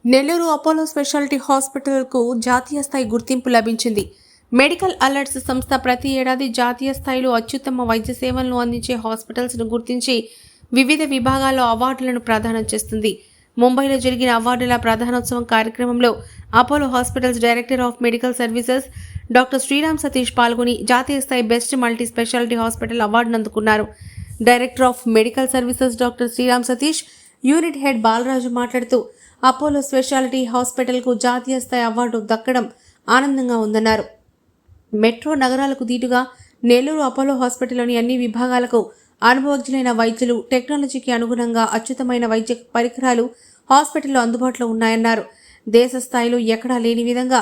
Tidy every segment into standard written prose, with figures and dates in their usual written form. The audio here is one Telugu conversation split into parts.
నెల్లూరు అపోలో స్పెషాలిటీ హాస్పిటల్కు జాతీయ స్థాయి గుర్తింపు లభించింది. మెడికల్ అలర్ట్స్ సంస్థ ప్రతి ఏడాది జాతీయ స్థాయిలో అత్యుత్తమ వైద్య సేవలను అందించే హాస్పిటల్స్ను గుర్తించి వివిధ విభాగాల్లో అవార్డులను ప్రదానం చేస్తుంది. ముంబైలో జరిగిన అవార్డుల ప్రదానోత్సవం కార్యక్రమంలో Apollo hospitals director of medical services doctor Sriram Satish పాల్గొని జాతీయ స్థాయి బెస్ట్ మల్టీ స్పెషాలిటీ హాస్పిటల్ అవార్డును అందుకున్నారు. Director of medical services doctor Sriram Satish, unit head Balaraju మాట్లాడుతూ అపోలో స్పెషాలిటీ హాస్పిటల్కు జాతీయ స్థాయి అవార్డు దక్కడం ఆనందంగా ఉందన్నారు. మెట్రో నగరాలకు దీటుగా నెల్లూరు అపోలో హాస్పిటల్లోని అన్ని విభాగాలకు అనుభవజ్ఞులైన వైద్యులు, టెక్నాలజీకి అనుగుణంగా అత్యుత్తమైన వైద్య పరికరాలు హాస్పిటల్లో అందుబాటులో ఉన్నాయన్నారు. దేశ స్థాయిలో ఎక్కడా లేని విధంగా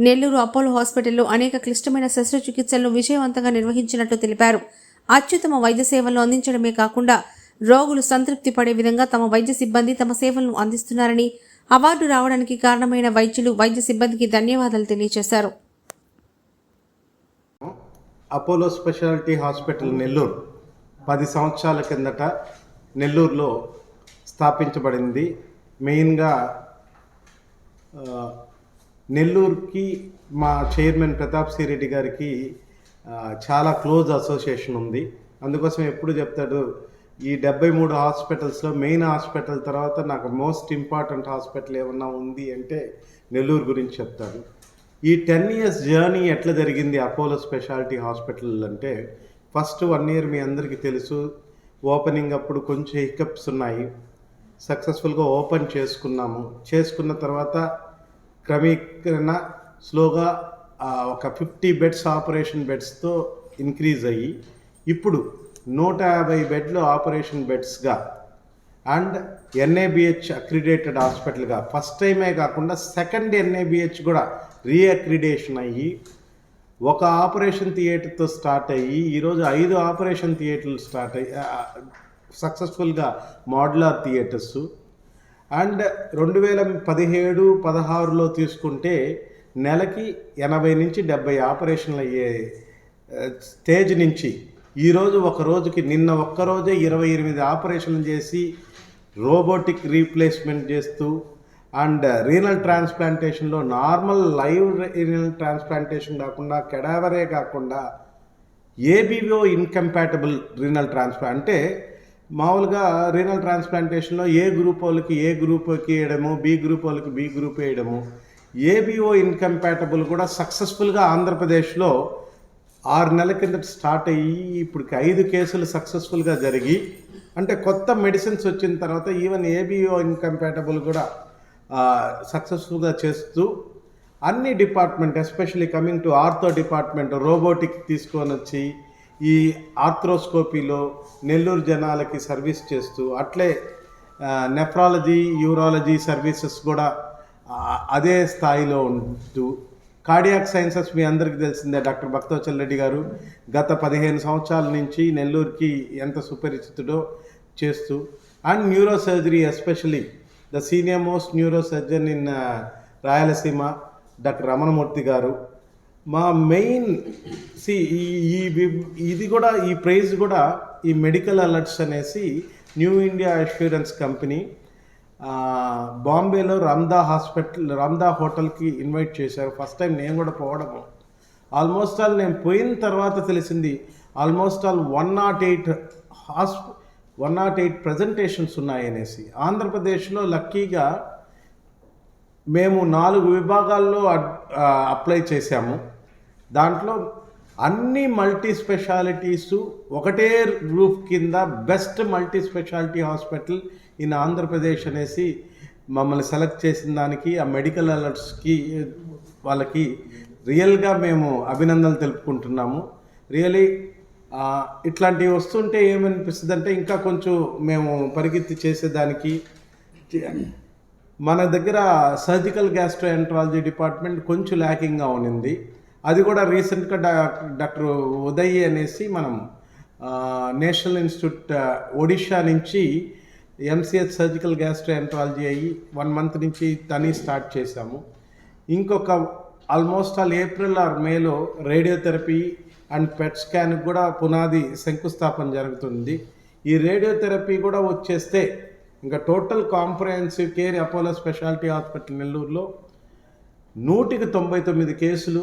నెల్లూరు అపోలో హాస్పిటల్లో అనేక క్లిష్టమైన శస్త్రచికిత్సలను విజయవంతంగా నిర్వహించినట్లు తెలిపారు. అత్యుత్తమ వైద్య సేవలను అందించడమే కాకుండా రోగులు సంతృప్తి పడే విధంగా తమ వైద్య సిబ్బంది తమ సేవలను అందిస్తున్నారని, అవార్డు రావడానికి కారణమైన వైద్యులు, వైద్య సిబ్బందికి ధన్యవాదాలు తెలియజేశారు. అపోలో స్పెషాలిటీ హాస్పిటల్ నెల్లూరు 10 సంవత్సరాల కిందట నెల్లూరులో స్థాపించబడింది. మెయిన్గా నెల్లూరుకి మా చైర్మన్ ప్రతాప్ సిరెడ్డి గారికి చాలా క్లోజ్ అసోసియేషన్ ఉంది. అందుకోసం ఎప్పుడు చెప్తాడు, ఈ 73 హాస్పిటల్స్లో మెయిన్ హాస్పిటల్ తర్వాత నాకు మోస్ట్ ఇంపార్టెంట్ హాస్పిటల్ ఏమన్నా ఉంది అంటే నెల్లూరు గురించి చెప్తాడు. ఈ 10 years జర్నీ ఎట్లా జరిగింది అపోలో స్పెషాలిటీ హాస్పిటల్ అంటే, ఫస్ట్ 1 year మీ అందరికీ తెలుసు, ఓపెనింగ్ అప్పుడు కొంచెం హికప్స్ ఉన్నాయి. సక్సెస్ఫుల్గా ఓపెన్ చేసుకున్నాము. చేసుకున్న తర్వాత క్రమేణా స్లోగా ఒక 50 బెడ్స్ ఆపరేషన్ బెడ్స్తో ఇంక్రీజ్ అయ్యి ఇప్పుడు 150 బెడ్లు ఆపరేషన్ బెడ్స్గా అండ్ ఎన్ఏబిహెచ్ అక్రిడేటెడ్ హాస్పిటల్గా ఫస్ట్ టైమే కాకుండా సెకండ్ ఎన్ఏబిహెచ్ కూడా రీఅక్రిడేషన్ అయ్యి ఒక ఆపరేషన్ థియేటర్తో స్టార్ట్ అయ్యి ఈరోజు 5 ఆపరేషన్ థియేటర్లు స్టార్ట్ అయ్యి సక్సెస్ఫుల్గా మోడ్యులర్ థియేటర్స్. అండ్ 2017-16లో తీసుకుంటే నెలకి 80 నుంచి 70 ఆపరేషన్లు అయ్యే స్టేజ్ నుంచి ఈరోజు ఒక రోజుకి నిన్న ఒక్కరోజే 28 ఆపరేషన్లు చేసి రోబోటిక్ రీప్లేస్మెంట్ చేస్తూ అండ్ రీనల్ ట్రాన్స్ప్లాంటేషన్లో నార్మల్ లైవ్ రీనల్ ట్రాన్స్ప్లాంటేషన్ కాకుండా కెడావరే కాకుండా ఏబీఓ ఇన్కంపాటబుల్ రీనల్ ట్రాన్స్ప్లాంట్ అంటే మామూలుగా రీనల్ ట్రాన్స్ప్లాంటేషన్లో ఏ గ్రూప్ వాళ్ళకి ఏ గ్రూప్కి వేయడము, బి గ్రూప్ వాళ్ళకి బి గ్రూప్ వేయడము, ఏబీఓ ఇన్కంపాటబుల్ కూడా సక్సెస్ఫుల్గా ఆంధ్రప్రదేశ్లో 6 నెలల కిందట స్టార్ట్ అయ్యి ఇప్పటికి 5 కేసులు సక్సెస్ఫుల్గా జరిగి, అంటే కొత్త మెడిసిన్స్ వచ్చిన తర్వాత ఈవెన్ ఏబీఓ ఇన్కంపాటబుల్ కూడా సక్సెస్ఫుల్గా చేస్తూ అన్ని department especially coming to ortho department robotic తీసుకొని వచ్చి ఈ ఆర్థ్రోస్కోపీలో నెల్లూరు జనాలకి సర్వీస్ చేస్తూ, అట్లే నెఫ్రాలజీ యూరాలజీ సర్వీసెస్ కూడా అదే స్థాయిలో ఉంటూ, కార్డియాక్ సైన్సెస్ మీ అందరికీ తెలిసిందే, డాక్టర్ భక్తవత్సల్ రెడ్డి గారు గత 15 సంవత్సరాల నుంచి నెల్లూరుకి ఎంత సుపరిచితుడో చేస్తూ, and neuro surgery especially the senior most neuro surgeon in Rayalaseema doctor Ramanamurthy గారు. మా మెయిన్ ఇది కూడా ఈ ప్రైజ్ కూడా ఈ మెడికల్ అలర్ట్స్ అనేసి న్యూ ఇండియా అష్యూరెన్స్ కంపెనీ బాంబేలో రామ్దా హోటల్కి ఇన్వైట్ చేశారు. ఫస్ట్ టైం నేను కూడా పోవడము. ఆల్మోస్ట్ ఆల్ నేను పోయిన తర్వాత తెలిసింది ఆల్మోస్ట్ ఆల్ 108 ప్రజెంటేషన్స్ ఉన్నాయనేసి. ఆంధ్రప్రదేశ్లో లక్కీగా మేము 4 విభాగాల్లో అప్లై చేశాము. దాంట్లో అన్ని మల్టీ స్పెషాలిటీసు ఒకటే రూఫ్ కింద best multi speciality hospital in Andhra Pradesh అనేసి మమ్మల్ని సెలెక్ట్ చేసిన దానికి ఆ మెడికల్ అలర్ట్స్కి వాళ్ళకి రియల్గా మేము అభినందనలు తెలుపుకుంటున్నాము. రియలీ ఇట్లాంటివి వస్తుంటే ఏమనిపిస్తుంది అంటే ఇంకా కొంచెం మేము పరిగెత్తి చేసేదానికి. మన దగ్గర సర్జికల్ గ్యాస్ట్రోఎంట్రాలజీ డిపార్ట్మెంట్ కొంచెం ల్యాకింగ్గా ఉన్నింది. అది కూడా రీసెంట్గా డాక్టర్ ఉదయ్ అనేసి మనం నేషనల్ ఇన్స్టిట్యూట్ ఒడిషా నుంచి ఎంసీహెచ్ సర్జికల్ గ్యాస్ట్రోఎంట్రాలజీ అయ్యి 1 month నుంచి తని స్టార్ట్ చేశాము. ఇంకొక ఆల్మోస్ట్ ఆల్ ఏప్రిల్ ఆర్ మేలో రేడియోథెరపీ అండ్ పెట్ స్కాన్కి కూడా పునాది శంకుస్థాపన జరుగుతుంది. ఈ రేడియోథెరపీ కూడా వచ్చేస్తే ఇంకా total comprehensive care Apollo speciality hospital నెల్లూరులో 199 కేసులు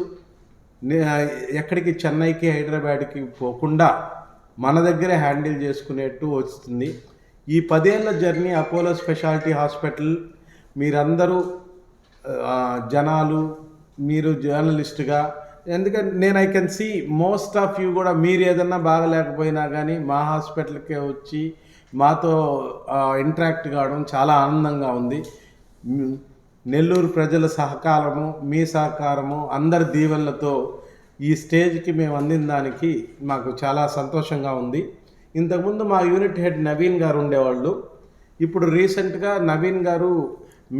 ఎక్కడికి చెన్నైకి హైదరాబాద్కి పోకుండా మన దగ్గరే హ్యాండిల్ చేసుకునేట్టు వస్తుంది. ఈ 10 ఏళ్ల జర్నీ అపోలో స్పెషాలిటీ హాస్పిటల్ మీరందరూ జనాలు, మీరు జర్నలిస్ట్గా, ఎందుకంటే నేను I can see most of you కూడా మీరు ఏదన్నా బాగలేకపోయినా కానీ మా హాస్పిటల్కే వచ్చి మాతో ఇంటరాక్ట్ కావడం చాలా ఆనందంగా ఉంది. నెల్లూరు ప్రజల సహకారము, మీ సహకారము, అందరి దీవెనలతో ఈ స్టేజ్కి మేము అందిన దానికి మాకు చాలా సంతోషంగా ఉంది. ఇంతకుముందు మా యూనిట్ హెడ్ నవీన్ గారు ఉండేవాళ్ళు. ఇప్పుడు రీసెంట్గా నవీన్ గారు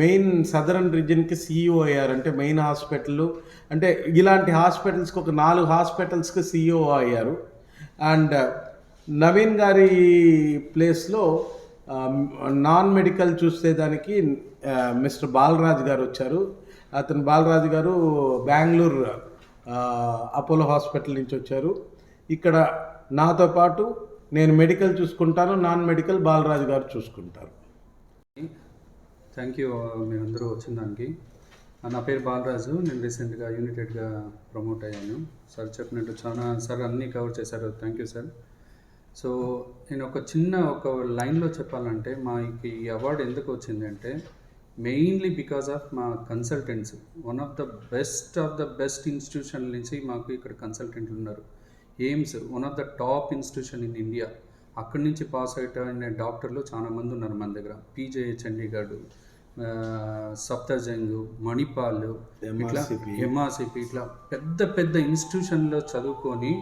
మెయిన్ సదరన్ రీజియన్కి CEO అయ్యారు. అంటే మెయిన్ హాస్పిటల్, అంటే ఇలాంటి హాస్పిటల్స్కి ఒక 4 హాస్పిటల్స్కి CEO అయ్యారు. అండ్ నవీన్ గారి ప్లేస్లో నాన్ మెడికల్ చూసేదానికి మిస్టర్ బాలరాజ్ గారు వచ్చారు. అతను బాలరాజ్ గారు బెంగళూరు అపోలో హాస్పిటల్ నుంచి వచ్చారు. ఇక్కడ నాతో పాటు నేను మెడికల్ చూసుకుంటాను, నాన్ మెడికల్ బాలరాజ్ గారు చూసుకుంటారు. థ్యాంక్ యూ మీరందరూ వచ్చిన దానికి. నా పేరు బాలరాజు. నేను రీసెంట్గా యూనిట్ హెడ్గా ప్రమోట్ అయ్యాను. సార్ చెప్పినట్టు సార్ అన్నీ కవర్ చేశారు. Thank you sir. సో నేను ఒక లైన్లో చెప్పాలంటే మాకు ఈ అవార్డు ఎందుకు వచ్చిందంటే మెయిన్లీ బికాజ్ ఆఫ్ మా consultants. One of the best institution నుంచి మాకు ఇక్కడ కన్సల్టెంట్లు ఉన్నారు. AIIMS one of the top institution in India. అక్కడి నుంచి పాస్ అయిన డాక్టర్లు చాలామంది ఉన్నారు మన దగ్గర. PJ చండీగఢ్, సఫ్దర్జంగ్, మణిపాల్, ఇట్లా MRCP, ఇట్లా పెద్ద ఇన్స్టిట్యూషన్లో చదువుకొని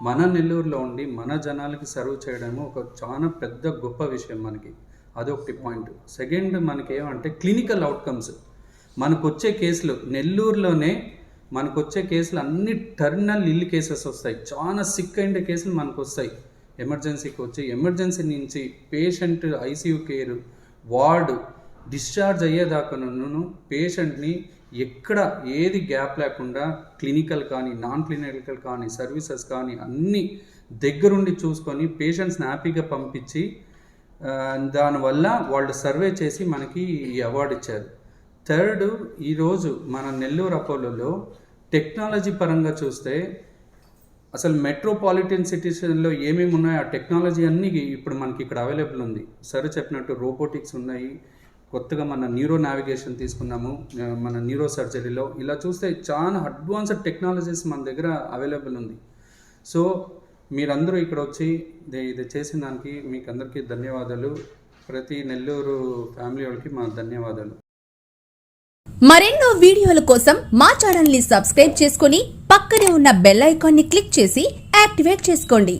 మన నెల్లూరులో ఉండి మన జనాలకి సర్వ్ చేయడము ఒక చాలా పెద్ద గొప్ప విషయం మనకి. అదొకటి పాయింట్. సెకండ్ మనకి ఏమంటే క్లినికల్ అవుట్కమ్స్. మనకు వచ్చే కేసులు నెల్లూరులోనే అన్ని టర్మినల్ ఇల్ కేసెస్ వస్తాయి. చాలా సిక్ అయిన కేసులు మనకు వస్తాయి. ఎమర్జెన్సీకి వచ్చి ఎమర్జెన్సీ నుంచి patient ICU care, ward, discharge అయ్యేదాకాను పేషెంట్ని ఎక్కడ ఏది గ్యాప్ లేకుండా క్లినికల్ కానీ నాన్ క్లినికల్ కానీ సర్వీసెస్ కానీ అన్నీ దగ్గరుండి చూసుకొని పేషెంట్స్ని హ్యాపీగా పంపించి దానివల్ల వాళ్ళు సర్వే చేసి మనకి ఈ అవార్డు ఇచ్చారు. థర్డ్, ఈరోజు మన నెల్లూరు అపోలోలో టెక్నాలజీ పరంగా చూస్తే అసలు మెట్రోపాలిటన్ సిటీస్లో ఏమేమి ఉన్నాయో ఆ టెక్నాలజీ అన్నీ ఇప్పుడు మనకి ఇక్కడ అవైలబుల్ ఉంది. సరే చెప్పినట్టు రోబోటిక్స్ ఉన్నాయి. కొత్తగా మన న్యూరో నావిగేషన్ తీసుకున్నాము మన న్యూరో సర్జరీలో. ఇలా చూస్తే చాలా అడ్వాన్స్డ్ టెక్నాలజీస్ మన దగ్గర అవైలబుల్ ఉంది. సో మీరందరూ ఇక్కడ వచ్చి ఇది చేసిన దానికి మీకు అందరికీ ధన్యవాదాలు. ప్రతి నెల్లూరు ఫ్యామిలీ వాళ్ళకి మా ధన్యవాదాలు. మరెన్నో వీడియోల కోసం మా ఛానల్ ని సబ్స్క్రైబ్ చేసుకుని పక్కనే ఉన్న బెల్ ఐకాన్ ని క్లిక్ చేసి యాక్టివేట్ చేసుకోండి.